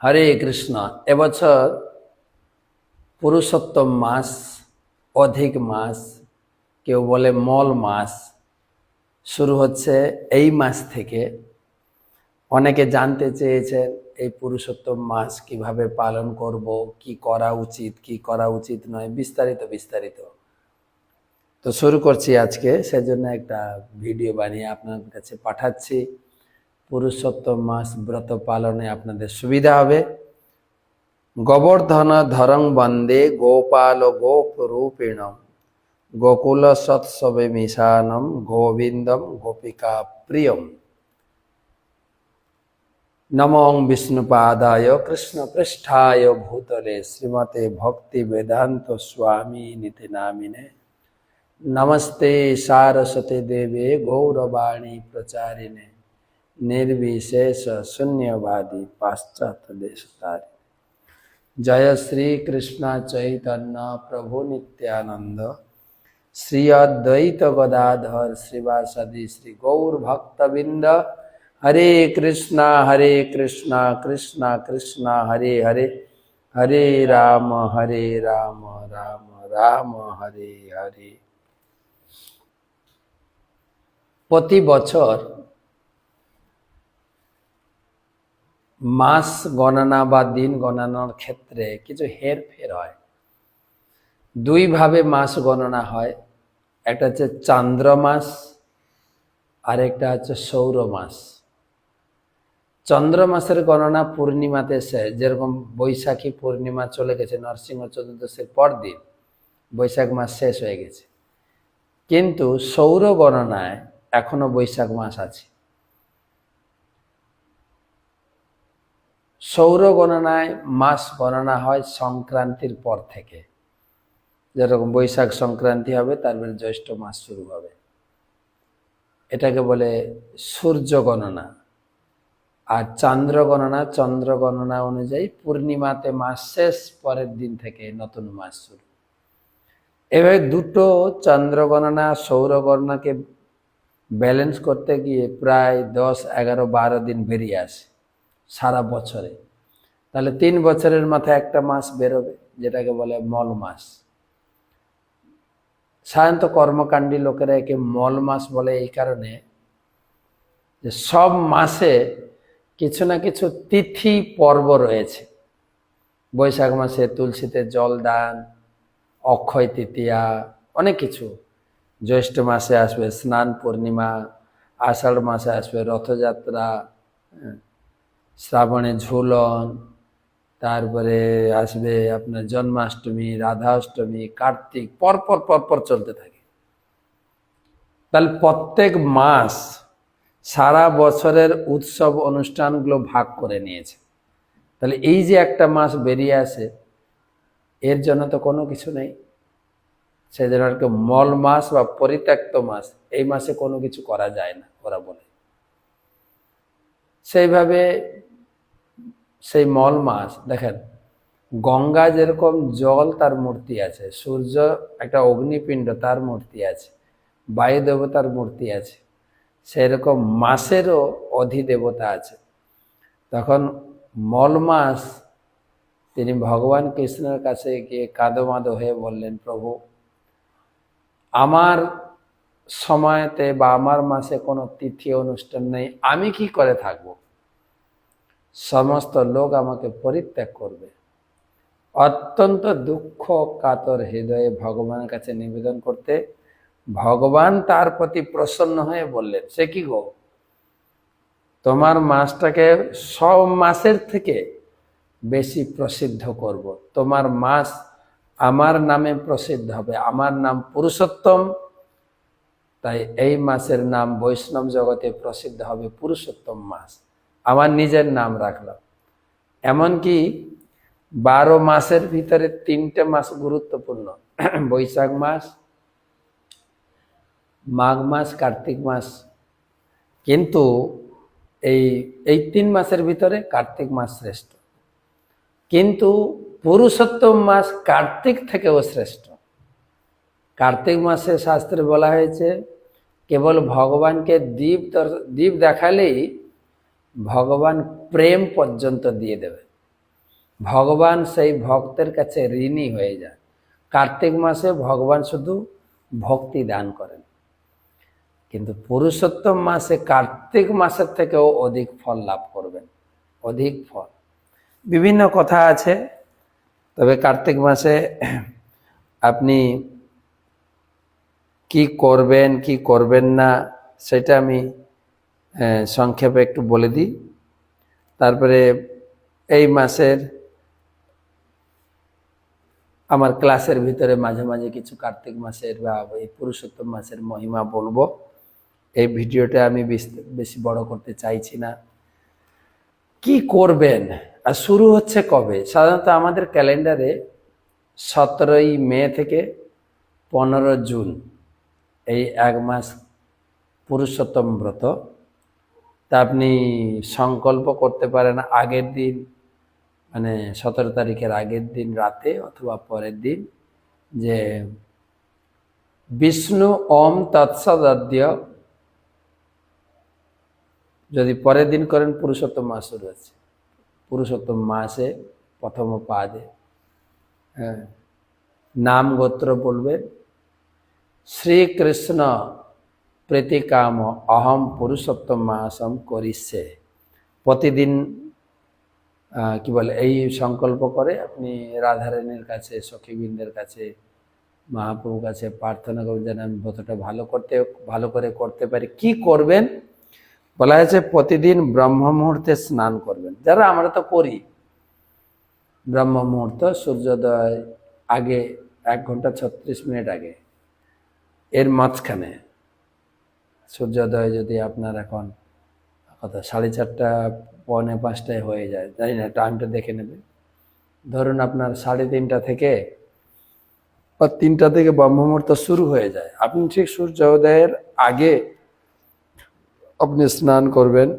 হরে কৃষ্ণ। এবছর পুরুষোত্তম মাস, অধিক মাস, কেউ বলে মল মাস শুরু হচ্ছে এই মাস থেকে। অনেকে জানতে চেয়েছেন এই পুরুষোত্তম মাস কিভাবে পালন করব, কি করা উচিত কি করা উচিত নয়, বিস্তারিত। তো শুরু করছি আজকে, সেজন্য একটা ভিডিও বানিয়ে আপনাদের কাছে পাঠাচ্ছি। পুরুষোত্তম মাস ব্রত পালনে আপনাদের সুবিধা হবে। গোবর্ধন ধরং বন্দে গোপাল গোপরূপিণম গোকুল সৎসবে মিশানম গোবিন্দম গোপিকা প্রিয়ম। নমো বিষ্ণুপাদায় কৃষ্ণ পৃষ্ঠায় ভূতলে শ্রীমতে ভক্তি বেদান্ত স্বামী নিতে নামিনে। নমস্তে সারস্বতী দেবে গৌরবাणी প্রচারিণে निर्विशेष शून्यवादी पाश्चात्य देशतारिणे। जय श्री कृष्ण चैतन्य प्रभु नित्यानंद श्री अद्वैत गदाधर श्रीवासदि श्री गौर भक्तबिंद। हरे कृष्णा कृष्णा कृष्णा हरे हरे, हरे राम राम राम हरे हरे। प्रति बछर মাস গণনা বা দিন গণনার ক্ষেত্রে কিছু হেরফের হয়। দুই ভাবে মাস গণনা হয়, একটা হচ্ছে চান্দ্র মাস আর একটা হচ্ছে সৌর মাস। চন্দ্র মাসের গণনা পূর্ণিমাতে শেষ, যেরকম বৈশাখী পূর্ণিমা চলে গেছে, নরসিংহ চতুর্দশীর পর দিন বৈশাখ মাস শেষ হয়ে গেছে, কিন্তু সৌর গণনায় এখনো বৈশাখ মাস আছে। সৌর গণনায় মাস গণনা হয় সংক্রান্তির পর থেকে, যেরকম বৈশাখ সংক্রান্তি হবে তারপরে জ্যৈষ্ঠ মাস শুরু হবে। এটাকে বলে সূর্য গণনা। আর চন্দ্র গণনা অনুযায়ী পূর্ণিমাতে মাস শেষ, পরের দিন থেকে নতুন মাস শুরু। এভাবে দুটো চন্দ্র গণনা সৌর গণনাকে ব্যালেন্স করতে গিয়ে প্রায় 10, 11, 12 দিন বেরিয়ে আসে সারা বছরে। তাহলে 3 বছরের মাথায় একটা মাস বেরোবে, যেটাকে বলে মল মাস। সাধারণত কর্মকাণ্ডী লোকেরা একে মল মাস বলে এই কারণে যে সব মাসে কিছু না কিছু তিথি পর্ব রয়েছে। বৈশাখ মাসে তুলসীতে জল দান, অক্ষয় তৃতীয়া, অনেক কিছু। জ্যৈষ্ঠ মাসে আসবে স্নান পূর্ণিমা, আষাঢ় মাসে আসবে রথযাত্রা, শ্রাবণে ঝুলন, তারপরে আসবে আপনার জন্মাষ্টমী, রাধাষ্টমী, কার্তিক, পরপর চলতে থাকে। তাহলে প্রত্যেক মাস সারা বছরের উৎসব অনুষ্ঠানগুলো ভাগ করে নিয়েছে। তাহলে এই যে একটা মাস বেরিয়ে আসে, এর জন্য তো কোনো কিছু নেই, সেই জন্য আর কি মল মাস বা পরিত্যক্ত মাস। এই মাসে কোনো কিছু করা যায় না ওরা বলে। সেইভাবে সেই মল মাস দেখেন, গঙ্গা যেরকম জল তার মূর্তি আছে, সূর্য একটা অগ্নিপিণ্ড তার মূর্তি আছে, বায়ু দেবতার মূর্তি আছে, সেরকম মাসেরও অধিদেবতা আছে। তখন মল মাস তিনি ভগবান কৃষ্ণের কাছে গিয়ে কাঁদোমাদো হয়ে বললেন, প্রভু আমার সময়তে বা আমার মাসে কোনো তিথি অনুষ্ঠান নেই, আমি কি করে থাকব? সমস্ত লোক আমাকে পরিত্যাগ করবে। অত্যন্ত দুঃখ কাতর হৃদয়ে ভগবানের কাছে নিবেদন করতে ভগবান তার প্রতি প্রসন্ন হয়ে বললেন, সে কি গো, তোমার মাসটাকে সব মাসের থেকে বেশি প্রসিদ্ধ করব। তোমার মাস আমার নামে প্রসিদ্ধ হবে, আমার নাম পুরুষোত্তম, তাই এই মাসের নাম বৈষ্ণব জগতে প্রসিদ্ধ হবে পুরুষোত্তম মাস। আমার নিজের নাম রাখলাম। এমনকি 12 মাসের ভিতরে 3টে মাস গুরুত্বপূর্ণ, বৈশাখ মাস, মাঘ মাস, কার্তিক মাস। কিন্তু এই 3 মাসের ভিতরে কার্তিক মাস শ্রেষ্ঠ। কিন্তু পুরুষোত্তম মাস কার্তিক থেকেও শ্রেষ্ঠ। কার্তিক মাসে শাস্ত্রে বলা হয়েছে, কেবল ভগবানকে দীপ দেখালেই ভগবান প্রেম পর্যন্ত দিয়ে দেবে। ভগবান সেই ভক্তের কাছে ঋণী হয়ে যায়। কার্তিক মাসে ভগবান শুধু ভক্তি দান করেন, কিন্তু পুরুষোত্তম মাসে কার্তিক মাসের থেকেও অধিক ফল লাভ করবেন, অধিক ফল। বিভিন্ন কথা আছে, তবে কার্তিক মাসে আপনি কি করবেন কি করবেন না সেটা আমি সংক্ষেপে একটু বলে দিই। তারপরে এই মাসের আমার ক্লাসের ভিতরে মাঝে মাঝে কিছু কার্তিক মাসের বা এই পুরুষোত্তম মাসের মহিমা বলবো। এই ভিডিওটা আমি বেশি বড় করতে চাইছি না। কি করবেন আর শুরু হচ্ছে কবে? সাধারণত আমাদের ক্যালেন্ডারে 17ই মে থেকে 15 জুন এই এক মাস পুরুষোত্তম ব্রত। তা আপনি সংকল্প করতে পারেন আগের দিন, মানে 17 তারিখের আগের দিন রাতে অথবা পরের দিন, যে বিষ্ণু ওম তৎসদ্য। যদি পরের দিন করেন পুরুষোত্তম মাস শুরু হচ্ছে, পুরুষোত্তম মাসে প্রথম পাদে নাম গোত্র বলবেন, শ্রীকৃষ্ণ প্রীতিকাম অহম পুরুষোত্তম মাসম করিষ্যে। প্রতিদিন কি বলে এই সংকল্প করে আপনি রাধারানীর কাছে, সখীবৃন্দের কাছে, মহাপ্রভুর কাছে প্রার্থনা করবেন যেন আমি ব্রতটা ভালো করে করতে পারি। কি করবেন বলা হয়েছে? প্রতিদিন ব্রহ্ম মুহূর্তে স্নান করবেন। যারা আমরা তো করি, ব্রহ্ম মুহূর্ত সূর্যোদয় আগে 1 ঘন্টা 36 মিনিট আগে, এর মাঝখানে সূর্যোদয় যদি আপনার এখন কত 4:30 পৌনে 5টায় হয়ে যায়, জানি না, টাইমটা দেখে নেবে। ধরুন আপনার 3:30 থেকে বা 3টা থেকে ব্রহ্ম মুহূর্ত শুরু হয়ে যায়, আপনি ঠিক সূর্যোদয়ের আগে আপনি স্নান করবেন,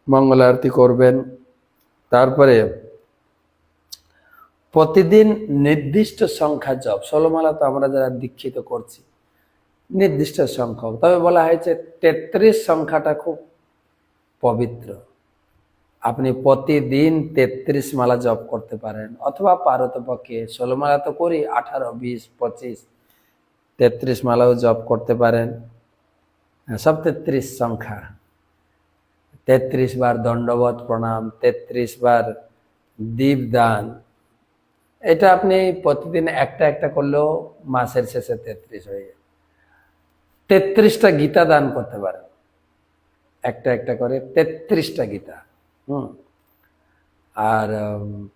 মঙ্গল আরতি করবেন। তারপরে প্রতিদিন নির্দিষ্ট সংখ্যা জপ, 16 মালা তো আমরা যারা দীক্ষিত করছি নির্দিষ্ট সংখ্যক, তবে বলা হয়েছে 33 সংখ্যাটা খুব পবিত্র। আপনি প্রতিদিন 33 মালা জপ করতে পারেন, অথবা পারতপক্ষে 16 মালা তো করি, 18, 20, 25, 33 মালাও জপ করতে পারেন। সব 33 সংখ্যা, 33 বার দণ্ডবত প্রণাম, 33 বার দীপদান। এটা আপনি প্রতিদিন একটা একটা করলেও মাসের শেষে 33 হয়ে যায়। 33টা গীতা দান করতে পারেন, একটা একটা করে 33টা গীতা। আর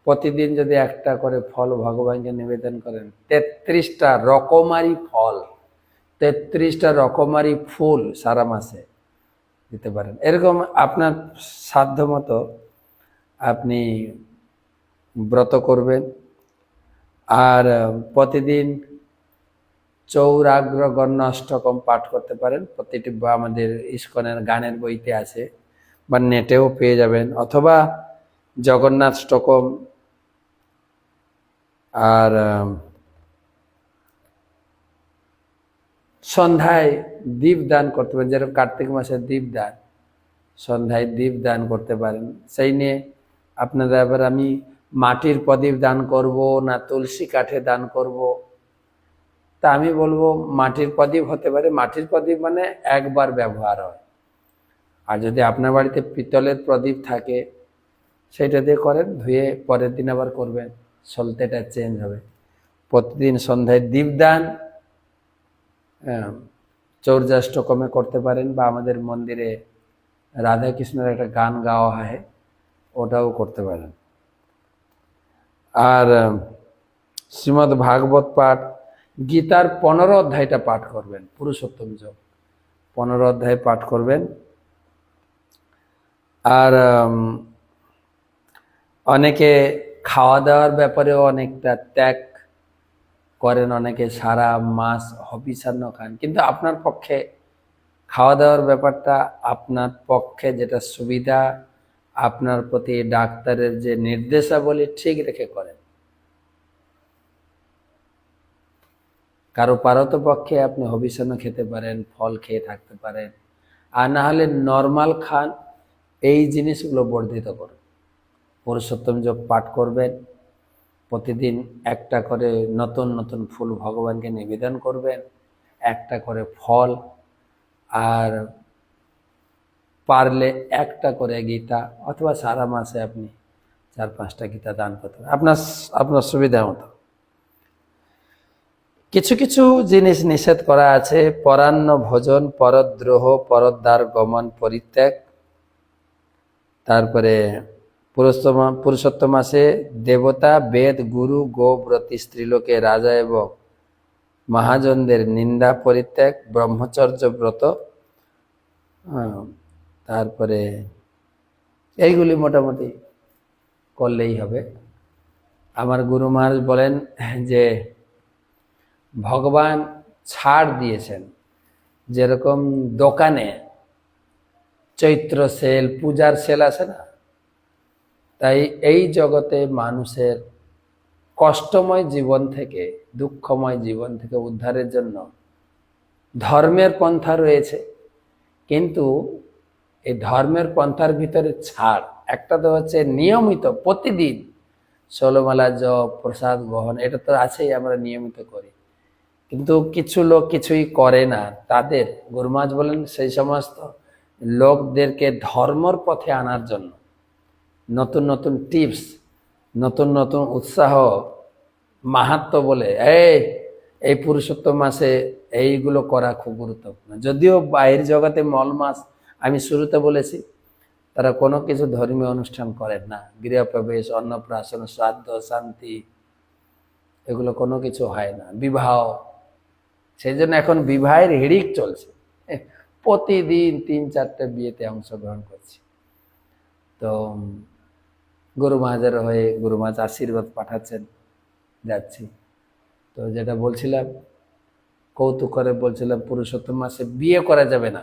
প্রতিদিন যদি একটা করে ফল ভগবানকে নিবেদন করেন, 33টা রকমারি ফল, 33টা রকমারি ফুল সারা মাসে দিতে পারেন। এরকম আপনার সাধ্য মতো আপনি ব্রত করবেন। আর প্রতিদিন চৌরাগ্র গণ্য অষ্টকম পাঠ করতে পারেন। প্রতিটি আমাদের ইস্কনের গানের বইতে আছে বা নেটেও পেয়ে যাবেন, অথবা জগন্নাথ ষ্টকম। আর সন্ধ্যায় দীপ দান করতে পারেন, যেরকম কার্তিক মাসের দীপ দান, সন্ধ্যায় দীপ দান করতে পারেন। সেই নিয়ে আপনারা এবার আমি মাটির প্রদীপ দান করব না তুলসী কাঠে দান করব, তা আমি বলবো মাটির প্রদীপ হতে পারে। মাটির প্রদীপ মানে একবার ব্যবহার হয়। আর যদি আপনার বাড়িতে পিতলের প্রদীপ থাকে সেটা দিয়ে করেন, ধুয়ে পরের দিন আবার করবেন, সলতেটা চেঞ্জ হবে। প্রতিদিন সন্ধ্যায় দীপদান চৌর্যাষ্টকমে করতে পারেন, বা আমাদের মন্দিরে রাধা কৃষ্ণের একটা গান গাওয়া হয়, ওটাও করতে পারেন। আর শ্রীমদ্ ভাগবত পাঠ, গীতার 15 অধ্যায়টা পাঠ করবেন, পুরুষোত্তম যোগ 15 অধ্যায় পাঠ করবেন। আর অনেকে খাওয়া দাওয়ার ব্যাপারেও অনেকটা ত্যাগ করেন, অনেকে সারা মাস হবিষান্ন খান, কিন্তু আপনার পক্ষে খাওয়া দাওয়ার ব্যাপারটা আপনার পক্ষে যেটা সুবিধা, আপনার প্রতি ডাক্তারের যে নির্দেশাবলী ঠিক রেখে করেন। কারো পারতপক্ষে আপনি হবিষান্ন খেতে পারেন, ফল খেয়ে থাকতে পারেন, আর না হলে নর্মাল খান। এই জিনিসগুলো বর্ধিত করুন। পুরুষোত্তম যোগ পাঠ করবেন, প্রতিদিন একটা করে নতুন নতুন ফুল ভগবানকে নিবেদন করবেন, একটা করে ফল, আর পারলে একটা করে গীতা, অথবা সারা মাসে আপনি 4-5টা গীতা দান করতে পারেন, আপনার আপনার সুবিধা মতো। কিছু কিছু জিনিস নিষেধ করা আছে, পরান্ন ভোজন, পরদ্রোহ, পরদ্বার গমন পরিত্যাগ। তারপরে পুরুষোত্তম মাসে দেবতা, বেদ, গুরু, গোব্রতী, স্ত্রীলোকে রাজা এবং মহাজনদের নিন্দা পরিত্যাগ, ব্রহ্মচর্য ব্রত। তারপরে এইগুলি মোটামুটি করলেই হবে। আমার গুরু মহারাজ বলেন যে ভগবান ছাড় দিয়েছেন, যেরকম দোকানে চৈত্র সেল, পূজার সেল আছে না, তাই এই জগতে মানুষের কষ্টময় জীবন থেকে, দুঃখময় জীবন থেকে উদ্ধারের জন্য ধর্মের পন্থা রয়েছে। কিন্তু এই ধর্মের পন্থার ভিতরে ছাড় একটা তো হচ্ছে নিয়মিত প্রতিদিন 16 মালা জপ, প্রসাদ গ্রহণ, এটা তো আছেই, আমরা নিয়মিত করি। কিন্তু কিছু লোক কিছুই করে না, তাদের গুরু মহারাজ বলেন সেই সমস্ত লোকদেরকে ধর্মর পথে আনার জন্য নতুন নতুন টিপস, নতুন নতুন উৎসাহ, মাহাত্ম্য বলে এই পুরুষোত্তম মাসে এইগুলো করা খুব গুরুত্বপূর্ণ। যদিও বাইরের জগতে মল মাস আমি শুরুতে বলেছি, তারা কোনো কিছু ধর্মীয় অনুষ্ঠান করেন না, গৃহপ্রবেশ, অন্নপ্রাশন, শ্রাদ্ধ, শান্তি, এগুলো কোনো কিছু হয় না, বিবাহ। সেই জন্য এখন বিবাহের হিড়িক চলছে, প্রতিদিন 3-4টে বিয়েতে অংশগ্রহণ করছি। তো গুরু মহারাজের হয়ে গুরু মহারাজ আশীর্বাদ পাঠাচ্ছেন, যাচ্ছি। তো যেটা বলছিলাম, কৌতুক করে বলছিলাম, পুরুষোত্তম মাসে বিয়ে করা যাবে না,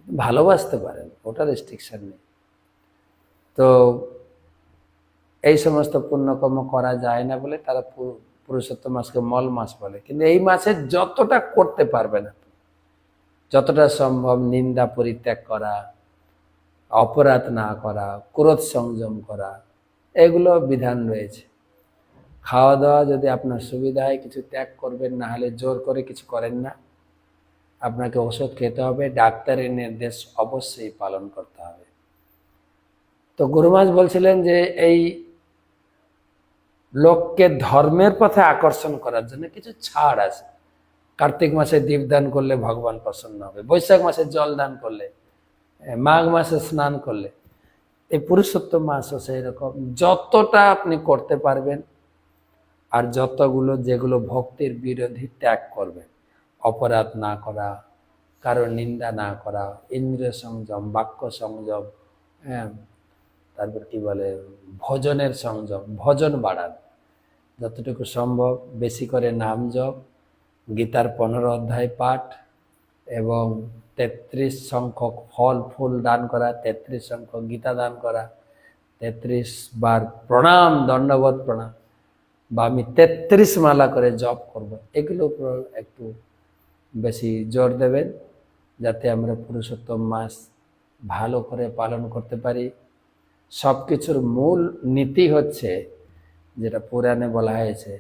ভালোবাসতে পারেন, ওটা রেস্ট্রিকশন নেই। তো এই সমস্ত পুণ্যকর্ম করা যায় না বলে তারা পুরুষোত্তম মাসকে মল মাস বলে। কিন্তু এই মাসে যতটা করতে পারবেন, যতটা সম্ভব নিন্দা পরিত্যাগ করা, অপরাধ না করা, ক্রোধ সংযম করা, এগুলো বিধান রয়েছে। খাওয়া দাওয়া যদি আপনার সুবিধা হয় কিছু ত্যাগ করবেন, না হলে জোর করে কিছু করেন না। আপনাকে ওষুধ খেতে হবে, ডাক্তারের নির্দেশ অবশ্যই পালন করতে হবে। তো গুরু মহারাজ বলছিলেন যে এই লোককে ধর্মের পথে আকর্ষণ করার জন্য কিছু ছাড় আছে। কার্তিক মাসে দীপদান করলে ভগবান প্রসন্ন হবে, বৈশাখ মাসে জল দান করলে, মাঘ মাসে স্নান করলে, এই পুরুষোত্তম মাসও সেই রকম। যতটা আপনি করতে পারবেন, আর যতগুলো যেগুলো ভক্তির বিরোধী ত্যাগ করবেন, অপরাধ না করা, কারো নিন্দা না করা, ইন্দ্রিয় সংযম, বাক্য সংযম, হ্যাঁ, তারপর কি বলে ভজনের সংযম, ভজন বাড়ান যতটুকু সম্ভব, বেশি করে নাম জপ, গীতার 15 অধ্যায় পাঠ এবং 33 সংখ্যক ফল ফুল দান করা, 33 সংখ্যক গীতা দান করা, 33 বার প্রণাম, দণ্ডবোধ প্রণাম, বা আমি 33 মালা করে জপ করব, এগুলো উপর একটু বেশি জোর দেবেন, যাতে আমরা পুরুষোত্তম মাস ভালো করে পালন করতে পারি। সব কিছুর মূল নীতি হচ্ছে, যেটা পুরাণে বলা হয়েছে,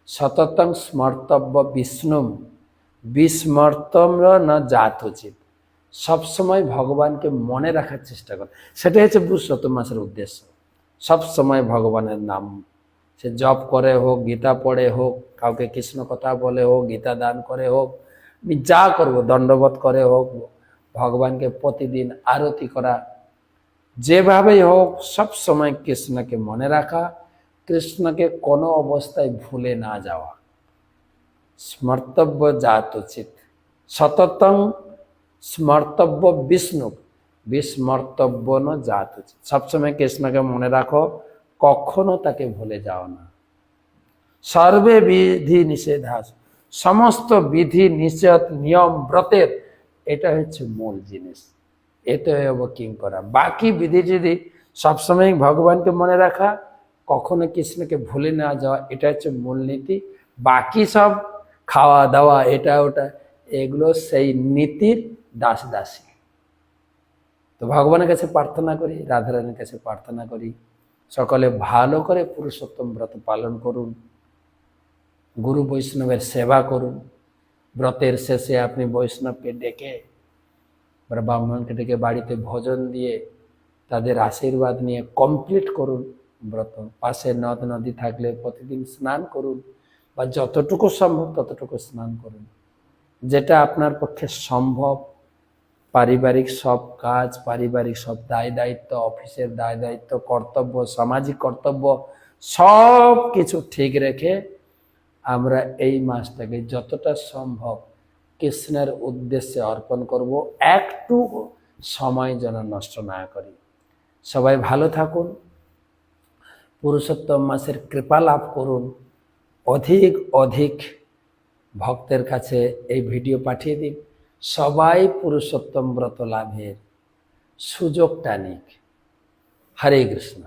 সততং স্মর্তব্য বিষ্ণুম বিস্মর্তম্র না জাত উচিত। সবসময় ভগবানকে মনে রাখার চেষ্টা কর, সেটাই হচ্ছে পুরুষোত্তম মাসের উদ্দেশ্য। সবসময় ভগবানের নাম, সে জপ করে হোক, গীতা পড়ে হোক, কাউকে কৃষ্ণ কথা বলে হোক, গীতা দান করে হোক, আমি যা করবো, দণ্ডবোধ করে হোক, ভগবানকে প্রতিদিন আরতি করা, যেভাবেই হোক সব সময় কৃষ্ণকে মনে রাখা, কৃষ্ণকে কোনো অবস্থায় ভুলে না যাওয়া। স্মর্তব্য জাত উচিত, সততং স্মর্তব্য বিষ্ণু বিস্মর্তব্য ন জাত উচিত। সবসময় কৃষ্ণকে মনে রাখো, কখনো তাকে ভুলে যাও না। সর্বে বিধি নিষেধাস, সমস্ত বিধি নিষেধ নিয়ম ব্রতের এটা হচ্ছে মূল জিনিস। এতে কিং করা, বাকি বিধি যদি সবসময় ভগবানকে মনে রাখা, কখনো কৃষ্ণকে ভুলে না যাওয়া, এটা হচ্ছে মূলনীতি। বাকি সব খাওয়া দাওয়া, এটা ওটা, এগুলো সেই নীতির দাস দাসী। তো ভগবানের কাছে প্রার্থনা করি, রাধারানীর কাছে প্রার্থনা করি, সকলে ভালো করে পুরুষোত্তম ব্রত পালন করুন, গুরু বৈষ্ণবের সেবা করুন। ব্রতের শেষে আপনি বৈষ্ণবকে ডেকে বা ব্রাহ্মণকে ডেকে বাড়িতে ভোজন দিয়ে তাদের আশীর্বাদ নিয়ে কমপ্লিট করুন ব্রত। পাশে নদ নদী থাকলে প্রতিদিন স্নান করুন, বা যতটুকু সম্ভব ততটুকু স্নান করুন, যেটা আপনার পক্ষে সম্ভব। পারিবারিক সব কাজ, পারিবারিক সব দায় দায়িত্ব, অফিসের দায় দায়িত্ব, কর্তব্য, সামাজিক কর্তব্য সব কিছু ঠিক রেখে আমরা এই মাসটাকে যতটা সম্ভব কৃষ্ণের উদ্দেশ্যে অর্পণ করব, একটু সময় যেন নষ্ট না করি। সবাই ভালো থাকুন, পুরুষোত্তম মাসের কৃপা লাভ করুন। অধিক অধিক ভক্তের কাছে এই ভিডিও পাঠিয়ে দিন, সবাই পুরুষোত্তম ব্রত লাভের সুযোগটা নিক। হরে কৃষ্ণ।